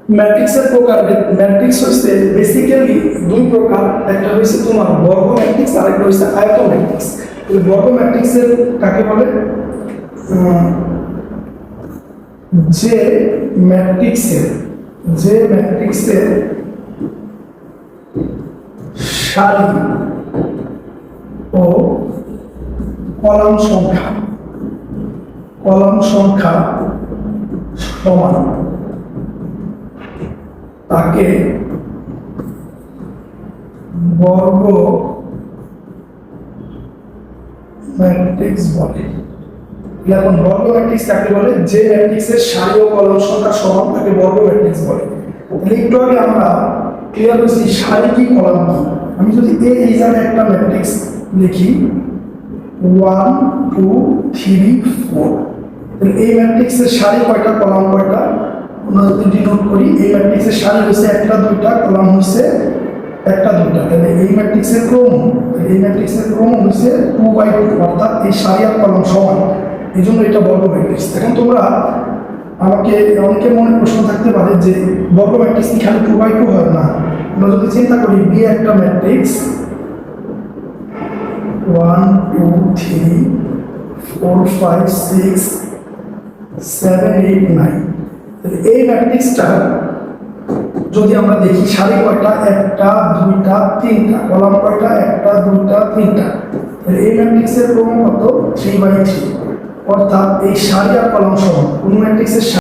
ম্যাট্রিক্সের প্রকার, ম্যাট্রিক্স হচ্ছে বেসিক্যালি দুই প্রকার, একটা হচ্ছে তোমার বর্গ ম্যাট্রিক্স আর একটা হচ্ছে আয়ত ম্যাট্রিক্স। বর্গ ম্যাট্রিক্সের কাকে বলে? যে ম্যাট্রিক্সের সারি ও কলাম সংখ্যা সমান তাকে বর্গ ম্যাট্রিক্স বলে। এখন বর্গ ম্যাট্রিক্স কাকে বলে? যে ম্যাট্রিক্সের সারি ও কলাম সংখ্যা সমান তাকে বর্গ ম্যাট্রিক্স বলে। একটু আগে আমরা ক্লিয়ার হয়েছি সারি কি কলাম কি। আমি যদি এই জায়গায় একটা ম্যাট্রিক্স লিখি 1 2 3 4, এই ম্যাট্রিক্সের সারি কয়টা, কলাম কয়টা? আমরা যদি ডিনোট করি, এই ম্যাট্রিক্সের সারি হচ্ছে একটা দুইটা, কলাম হচ্ছে একটা দুইটা। তাহলে এই ম্যাট্রিক্সের ক্রম হচ্ছে 2/2, অর্থাৎ এই সারি আর কলাম সমান, এই জন্য এটা বর্গ ম্যাট্রিক্স। এখন তোমরা আমাকে অনেকের মনে প্রশ্ন থাকতে পারে যে বর্গ ম্যাট্রিক্স কি খালি 2/2 হয়? না, আমরা যদি চিন্তা করি বি একটা ম্যাট্রিক্স 1 2 3 4 5 6 7 8 9, এই ম্যাট্রিক্সটা যদি আমরা দেখি সারি কয়টা? একটা দুইটা তিনটা, কলাম কয়টা? একটা দুইটা তিনটা। এই ম্যাট্রিক্সের ক্রম কত? 3/3, অর্থাৎ এই সারি আর কলাম সমান। কোন ম্যাট্রিক্সের